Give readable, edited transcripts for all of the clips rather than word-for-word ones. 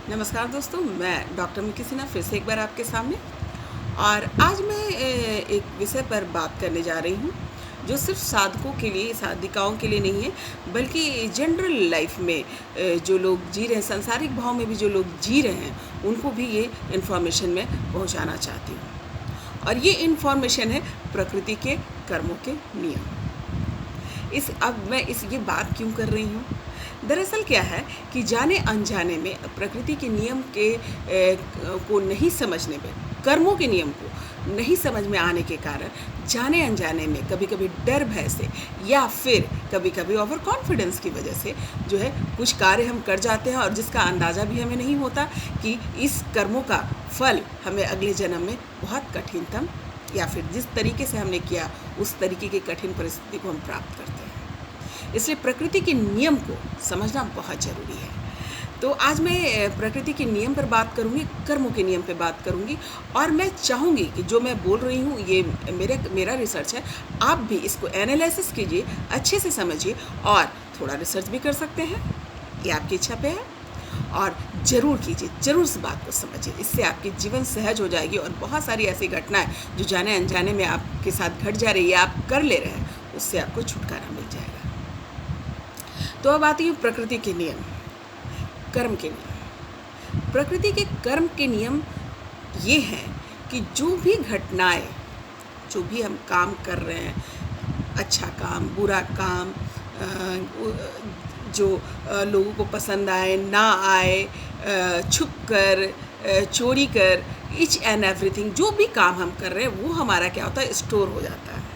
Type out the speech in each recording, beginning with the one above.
नमस्कार दोस्तों, मैं डॉक्टर मिकी सिन्हा फिर से एक बार आपके सामने। और आज मैं एक विषय पर बात करने जा रही हूँ जो सिर्फ साधकों के लिए, साधिकाओं के लिए नहीं है, बल्कि जनरल लाइफ में जो लोग जी रहे हैं, सांसारिक भाव में भी जो लोग जी रहे हैं, उनको भी ये इन्फॉर्मेशन मैं पहुँचाना चाहती हूँ। और ये इन्फॉर्मेशन है प्रकृति के कर्मों के नियम। ये बात क्यों कर रही हूँ? दरअसल क्या है कि जाने अनजाने में प्रकृति के नियम को नहीं समझने में, कर्मों के नियम को नहीं समझ में आने के कारण जाने अनजाने में कभी कभी डर भय से या फिर कभी कभी ओवर कॉन्फिडेंस की वजह से जो है कुछ कार्य हम कर जाते हैं, और जिसका अंदाज़ा भी हमें नहीं होता कि इस कर्मों का फल हमें अगले जन्म में बहुत कठिनतम, या फिर जिस तरीके से हमने किया उस तरीके की कठिन परिस्थिति को हम प्राप्त करते हैं। इसलिए प्रकृति के नियम को समझना बहुत ज़रूरी है। तो आज मैं प्रकृति के नियम पर बात करूंगी, कर्मों के नियम पर बात करूंगी। और मैं चाहूँगी कि जो मैं बोल रही हूँ ये मेरा रिसर्च है, आप भी इसको एनालिसिस कीजिए, अच्छे से समझिए, और थोड़ा रिसर्च भी कर सकते हैं, ये आपकी इच्छा पे है। और ज़रूर कीजिए, ज़रूर इस बात को समझिए, इससे आपकी जीवन सहज हो जाएगी। और बहुत सारी ऐसी घटनाएं जो जाने अनजाने में आपके साथ घट जा रही है, आप कर ले रहे हैं, उससे आपको छुटकारा मिल जाएगा। तो अब आती है प्रकृति के नियम, कर्म के नियम। प्रकृति के कर्म के नियम ये हैं कि जो भी घटनाएं, जो भी हम काम कर रहे हैं, अच्छा काम, बुरा काम, जो लोगों को पसंद आए ना आए, छुप कर, चोरी कर, ईच एंड एवरीथिंग, जो भी काम हम कर रहे हैं वो हमारा क्या होता है, स्टोर हो जाता है।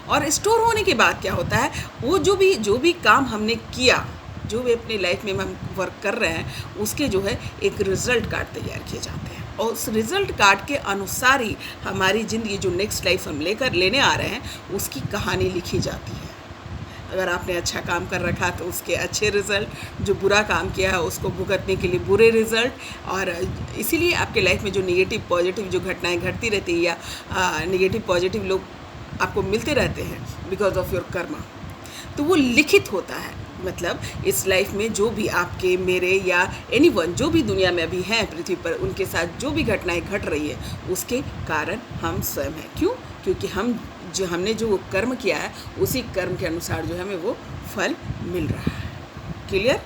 और स्टोर होने के बाद क्या होता है, वो जो भी काम हमने किया, जो भी अपनी लाइफ में हम वर्क कर रहे हैं, उसके जो है एक रिज़ल्ट कार्ड तैयार किए जाते हैं। और उस रिज़ल्ट कार्ड के अनुसार ही हमारी ज़िंदगी, जो नेक्स्ट लाइफ हम लेने आ रहे हैं, उसकी कहानी लिखी जाती है। अगर आपने अच्छा काम कर रखा तो उसके अच्छे रिज़ल्ट, जो बुरा काम किया है उसको भुगतने के लिए बुरे रिज़ल्ट। और इसीलिए आपके लाइफ में जो नेगेटिव पॉजिटिव जो घटनाएं घटती रहती है, या नेगेटिव पॉजिटिव लोग आपको मिलते रहते हैं बिकॉज ऑफ योर कर्मा, तो वो लिखित होता है। मतलब इस लाइफ में जो भी आपके, मेरे या एनीवन, जो भी दुनिया में अभी हैं पृथ्वी पर, उनके साथ जो भी घटनाएं घट रही है, उसके कारण हम स्वयं हैं। क्यों? क्योंकि हमने जो कर्म किया है, उसी कर्म के अनुसार जो हमें वो फल मिल रहा है। क्लियर?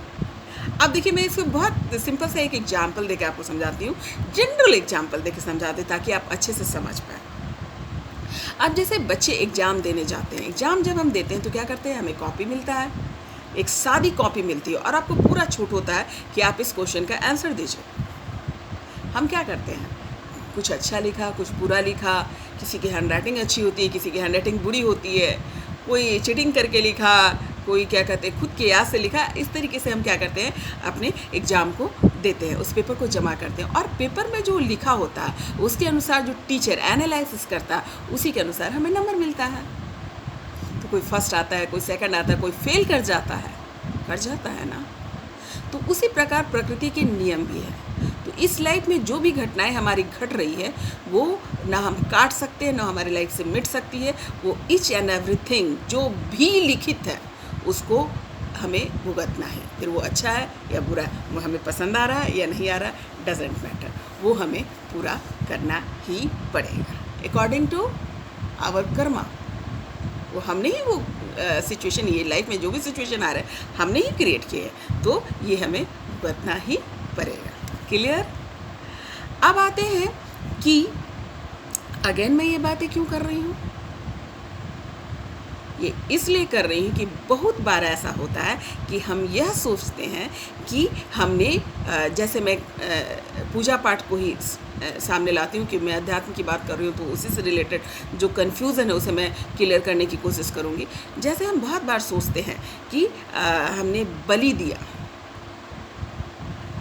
अब देखिए, मैं इसको बहुत सिंपल सा एक एग्जाम्पल देकर आपको समझाती हूँ, जनरल एग्जाम्पल देकर समझाती हूँ, ताकि आप अच्छे से समझ पाएँ। अब जैसे बच्चे एग्ज़ाम देने जाते हैं, एग्ज़ाम जब हम देते हैं तो क्या करते हैं, हमें कॉपी मिलता है, एक सादी कॉपी मिलती है, और आपको पूरा छूट होता है कि आप इस क्वेश्चन का आंसर दीजिए। हम क्या करते हैं, कुछ अच्छा लिखा, कुछ बुरा लिखा, किसी की हैंडराइटिंग अच्छी होती है, किसी की हैंडराइटिंग बुरी होती है, कोई चीटिंग करके लिखा, कोई क्या कहते हैं खुद के याद से लिखा। इस तरीके से हम क्या करते हैं, अपने एग्ज़ाम को देते हैं, उस पेपर को जमा करते हैं। और पेपर में जो लिखा होता है उसके अनुसार जो टीचर एनालिसिस करता है, उसी के अनुसार हमें नंबर मिलता है। तो कोई फर्स्ट आता है, कोई सेकंड आता है, कोई फेल कर जाता है ना। तो उसी प्रकार प्रकृति के नियम भी है। तो इस लाइफ में जो भी घटनाएं हमारी घट रही है, वो ना हम काट सकते हैं, ना हमारी लाइफ से मिट सकती है। वो ईच एंड एवरीथिंग जो भी लिखित है, उसको हमें भुगतना है। फिर वो अच्छा है या बुरा है, वो हमें पसंद आ रहा है या नहीं आ रहा है, डजेंट मैटर, वो हमें पूरा करना ही पड़ेगा अकॉर्डिंग टू आवर कर्मा। वो हमने ही वो सिचुएशन, ये लाइफ में जो भी सिचुएशन आ रहा है, हमने ही क्रिएट किए हैं, तो ये हमें भुगतना ही पड़ेगा। क्लियर? अब आते हैं कि अगेन मैं ये बातें क्यों कर रही हूँ। ये इसलिए कर रही हूँ कि बहुत बार ऐसा होता है कि हम यह सोचते हैं कि हमने, जैसे मैं पूजा पाठ को ही सामने लाती हूँ कि मैं अध्यात्म की बात कर रही हूँ, तो उसी से रिलेटेड जो कन्फ्यूज़न है उसे मैं क्लियर करने की कोशिश करूँगी। जैसे हम बहुत बार सोचते हैं कि हमने बलि दिया,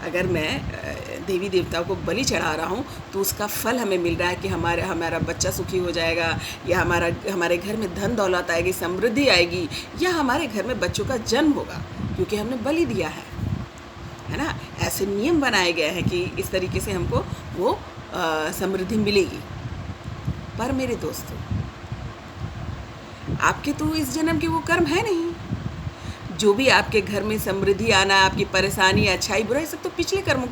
अगर मैं देवी देवताओं को बलि चढ़ा रहा हूँ तो उसका फल हमें मिल रहा है कि हमारा बच्चा सुखी हो जाएगा, या हमारे घर में धन दौलत आएगी, समृद्धि आएगी, या हमारे घर में बच्चों का जन्म होगा, क्योंकि हमने बलि दिया है ना। ऐसे नियम बनाए गए हैं कि इस तरीके से हमको वो समृद्धि मिलेगी। पर मेरे दोस्तों, आपके तो इस जन्म के वो कर्म है नहीं। जो भी आपके घर में समृद्धि आना, आपकी परेशानी, अच्छाई, बुराई, सब तो पिछले कर्म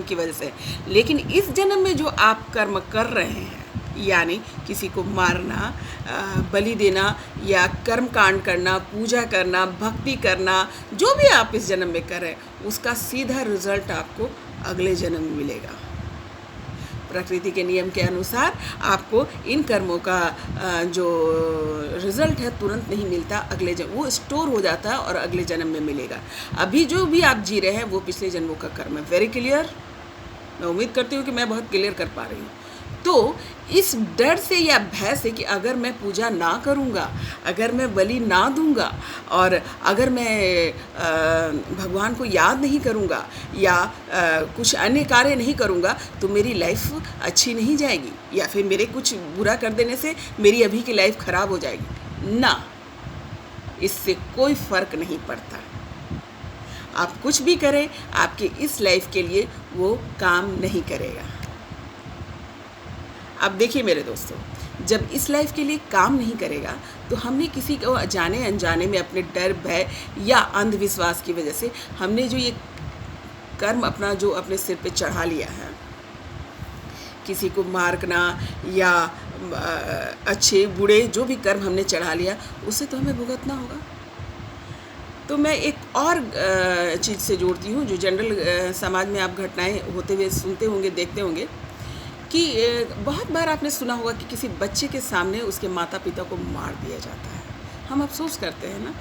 की वजह से है। लेकिन इस जन्म में जो आप कर्म कर रहे हैं, यानी किसी को मारना, बलि देना या कर्म कांड करना, पूजा करना, भक्ति करना, जो भी आप इस जन्म में कर रहे हैं, उसका सीधा रिजल्ट आपको अगले जन्म में मिलेगा। प्रकृति के नियम के अनुसार आपको इन कर्मों का जो रिजल्ट है तुरंत नहीं मिलता, अगले जन्म वो स्टोर हो जाता है और अगले जन्म में मिलेगा। अभी जो भी आप जी रहे हैं वो पिछले जन्मों का कर्म है। Very clear? मैं उम्मीद करती हूँ कि मैं बहुत क्लियर कर पा रही हूँ। तो इस डर से या भय से कि अगर मैं पूजा ना करूँगा, अगर मैं बलि ना दूँगा और अगर मैं भगवान को याद नहीं करूँगा या कुछ अन्य कार्य नहीं करूँगा तो मेरी लाइफ अच्छी नहीं जाएगी, या फिर मेरे कुछ बुरा कर देने से मेरी अभी की लाइफ ख़राब हो जाएगी ना, इससे कोई फ़र्क नहीं पड़ता। आप कुछ भी करें, आपके इस लाइफ के लिए वो काम नहीं करेगा। अब देखिए मेरे दोस्तों, जब इस लाइफ के लिए काम नहीं करेगा तो हमने किसी को जाने अनजाने में अपने डर, भय या अंधविश्वास की वजह से हमने जो ये कर्म अपना जो अपने सिर पे चढ़ा लिया है, किसी को मारना या अच्छे बुरे जो भी कर्म हमने चढ़ा लिया, उससे तो हमें भुगतना होगा। तो मैं एक और चीज़ से जोड़ती हूँ जो जनरल समाज में आप घटनाएं होते हुए सुनते होंगे, देखते होंगे कि बहुत बार आपने सुना होगा कि किसी बच्चे के सामने उसके माता पिता को मार दिया जाता है। हम अफसोस करते हैं ना,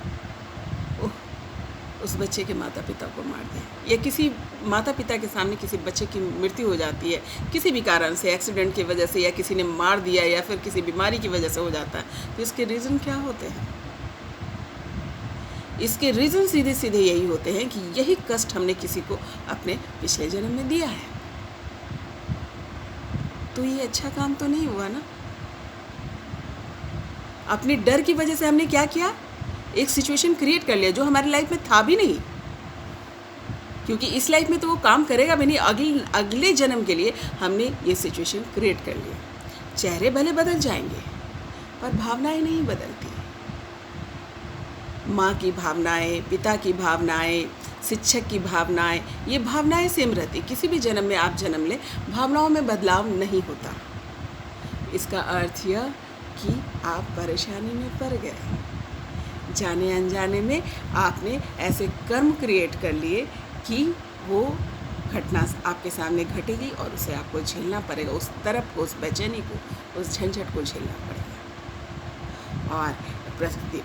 ओह उस बच्चे के माता पिता को मार दिया, या किसी माता पिता के सामने किसी बच्चे की मृत्यु हो जाती है किसी भी कारण से, एक्सीडेंट की वजह से, या किसी ने मार दिया, या फिर किसी बीमारी की वजह से हो जाता है। तो इसके रीज़न क्या होते हैं? इसके रीज़न सीधे सीधे यही होते हैं कि यही कष्ट हमने किसी को अपने पिछले जन्म में दिया है। तो ये अच्छा काम तो नहीं हुआ ना। अपने डर की वजह से हमने क्या किया, एक सिचुएशन क्रिएट कर लिया जो हमारी लाइफ में था भी नहीं, क्योंकि इस लाइफ में तो वो काम करेगा भी नहीं। अगले जन्म के लिए हमने ये सिचुएशन क्रिएट कर लिया। चेहरे भले बदल जाएंगे पर भावनाएं नहीं बदलती। माँ की भावनाएं, पिता की भावनाएं, शिक्षक की भावनाएं, ये भावनाएं सेम रहती। किसी भी जन्म में आप जन्म लें, भावनाओं में बदलाव नहीं होता। इसका अर्थ यह कि आप परेशानी में पड़ गए, जाने अनजाने में आपने ऐसे कर्म क्रिएट कर लिए कि वो घटना आपके सामने घटेगी और उसे आपको झेलना पड़ेगा। उस तरफ को, उस बेचैनी को, उस झंझट को झेलना पड़ेगा। और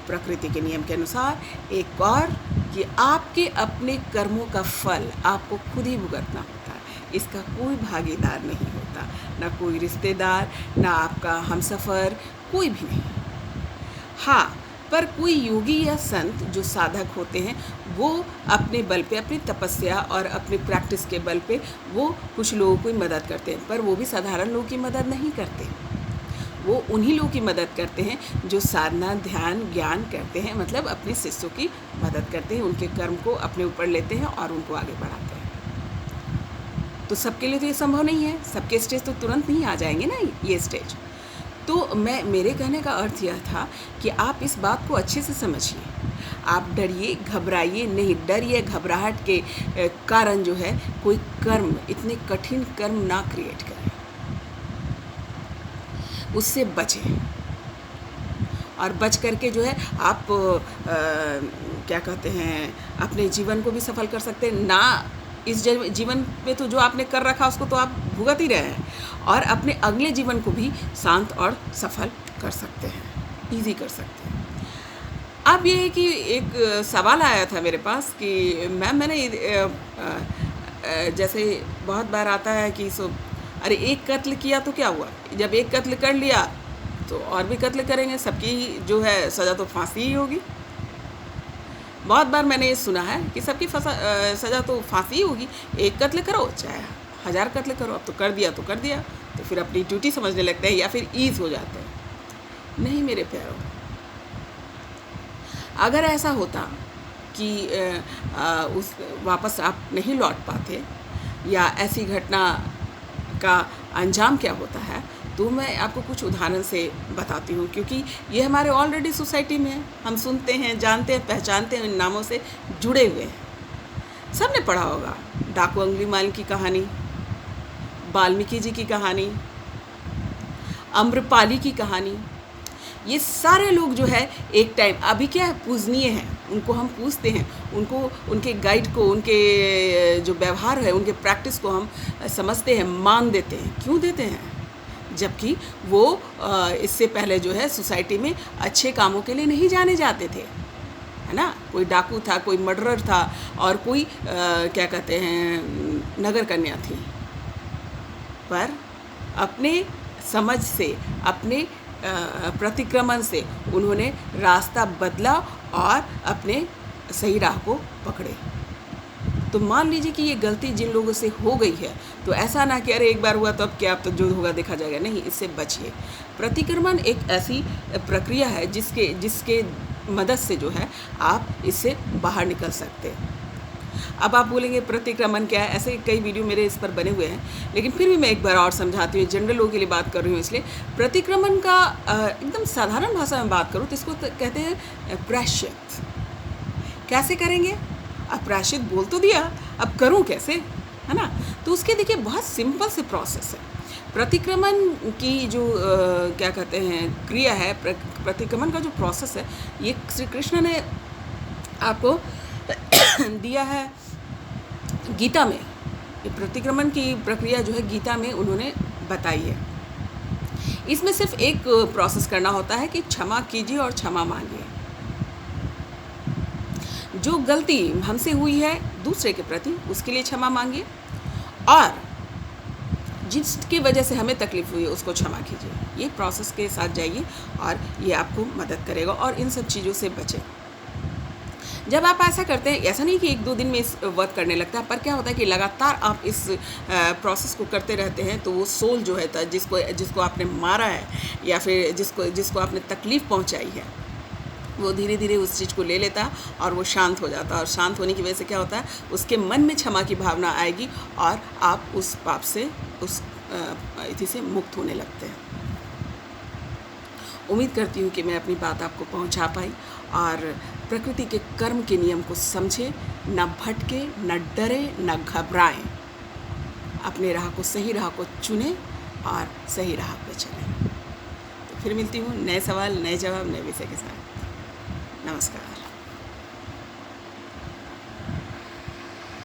प्रकृति के नियम के अनुसार एक और कि आपके अपने कर्मों का फल आपको खुद ही भुगतना होता है। इसका कोई भागीदार नहीं होता, ना कोई रिश्तेदार, ना आपका हमसफ़र, कोई भी नहीं। हाँ, पर कोई योगी या संत जो साधक होते हैं वो अपने बल पे, अपनी तपस्या और अपनी प्रैक्टिस के बल पे वो कुछ लोगों की मदद करते हैं, पर वो भी साधारण लोगों की मदद नहीं करते। वो उन्हीं लोगों की मदद करते हैं जो साधना, ध्यान, ज्ञान करते हैं, मतलब अपने शिष्यों की मदद करते हैं, उनके कर्म को अपने ऊपर लेते हैं और उनको आगे बढ़ाते हैं। तो सबके लिए तो ये संभव नहीं है, सबके स्टेज तो तुरंत नहीं आ जाएंगे ना ये स्टेज। तो मेरे कहने का अर्थ यह था कि आप इस बात को अच्छे से समझिए। आप डरिए, घबराइए नहीं। डर या घबराहट के कारण जो है कोई कर्म, इतने कठिन कर्म ना क्रिएट करें, उससे बचें। और बच करके जो है आप क्या कहते हैं, अपने जीवन को भी सफल कर सकते हैं ना। इस जीवन में तो जो आपने कर रखा उसको तो आप भुगत ही रहे हैं, और अपने अगले जीवन को भी शांत और सफल कर सकते हैं, ईजी कर सकते हैं। अब ये है कि एक सवाल आया था मेरे पास कि मैम मैंने जैसे बहुत बार आता है कि अरे एक कत्ल किया तो क्या हुआ, जब एक कत्ल कर लिया तो और भी कत्ल करेंगे, सबकी जो है सज़ा तो फांसी ही होगी। बहुत बार मैंने ये सुना है कि सबकी सज़ा तो फांसी ही होगी, एक कत्ल करो चाहे 1000 कत्ल करो, अब तो कर दिया, तो फिर अपनी ड्यूटी समझने लगते हैं या फिर ईज़ हो जाते हैं। नहीं मेरे प्यारों, अगर ऐसा होता कि उस वापस आप नहीं लौट पाते या ऐसी घटना का अंजाम क्या होता है, तो मैं आपको कुछ उदाहरण से बताती हूँ, क्योंकि ये हमारे ऑलरेडी सोसाइटी में है, हम सुनते हैं, जानते हैं, पहचानते हैं, इन नामों से जुड़े हुए हैं। सबने पढ़ा होगा डाकू अंगुलीमाल की कहानी, वाल्मीकि जी की कहानी, आम्रपाली की कहानी। ये सारे लोग जो है एक टाइम अभी क्या है, पूजनीय हैं, उनको हम पूजते हैं, उनको, उनके गाइड को, उनके जो व्यवहार है, उनके प्रैक्टिस को हम समझते हैं, मान देते हैं। क्यों देते हैं? जबकि वो इससे पहले जो है सोसाइटी में अच्छे कामों के लिए नहीं जाने जाते थे, है ना। कोई डाकू था, कोई मर्डरर था, और कोई क्या कहते हैं, नगर कन्या थी। पर अपने समझ से, अपने प्रतिक्रमण से उन्होंने रास्ता बदला और अपने सही राह को पकड़े। तो मान लीजिए कि ये गलती जिन लोगों से हो गई है, तो ऐसा ना कि अरे एक बार हुआ तो अब क्या, अब तो जो होगा देखा जाएगा, नहीं, इससे बचिए। प्रतिक्रमण एक ऐसी प्रक्रिया है जिसके मदद से जो है आप इससे बाहर निकल सकते हैं। अब आप बोलेंगे प्रतिक्रमण क्या है, ऐसे कई वीडियो मेरे इस पर बने हुए हैं, लेकिन फिर भी मैं एक बार और समझाती हूँ, जनरल लोगों के लिए बात कर रही हूँ इसलिए। प्रतिक्रमण का एकदम साधारण भाषा में बात करूँ तो इसको कहते हैं प्रायश्चित। कैसे करेंगे? अब प्रायश्चित बोल तो दिया, अब करूं कैसे, है ना। तो उसके देखिए बहुत सिंपल से प्रोसेस है। प्रतिक्रमण की जो क्या कहते हैं क्रिया है, प्रतिक्रमण का जो प्रोसेस है, ये श्री कृष्ण ने आपको दिया है गीता में। ये प्रतिक्रमण की प्रक्रिया जो है गीता में उन्होंने बताई है। इसमें सिर्फ एक प्रोसेस करना होता है कि क्षमा कीजिए और क्षमा मांगिए। जो गलती हमसे हुई है दूसरे के प्रति, उसके लिए क्षमा मांगिए, और जिसकी वजह से हमें तकलीफ हुई है उसको क्षमा कीजिए। ये प्रोसेस के साथ जाइए और ये आपको मदद करेगा, और इन सब चीज़ों से बचें। जब आप ऐसा करते हैं, ऐसा नहीं कि एक दो दिन में इस वर्क करने लगता है, पर क्या होता है कि लगातार आप इस प्रोसेस को करते रहते हैं, तो वो सोल जो है जिसको आपने मारा है, या फिर जिसको आपने तकलीफ़ पहुंचाई है, वो धीरे धीरे उस चीज़ को ले लेता है और वो शांत हो जाता है। और शांत होने की वजह से क्या होता है, उसके मन में क्षमा की भावना आएगी और आप उस पाप से, उस इति से मुक्त होने लगते हैं। उम्मीद करती हूँ कि मैं अपनी बात आपको पहुँचा पाई, और प्रकृति के कर्म के नियम को समझे, न भटके, न डरे, न घबराएं, अपने राह को, सही राह को चुनें और सही राह पे चलें। तो फिर मिलती हूँ नए सवाल, नए जवाब, नए विषय के साथ। नमस्कार।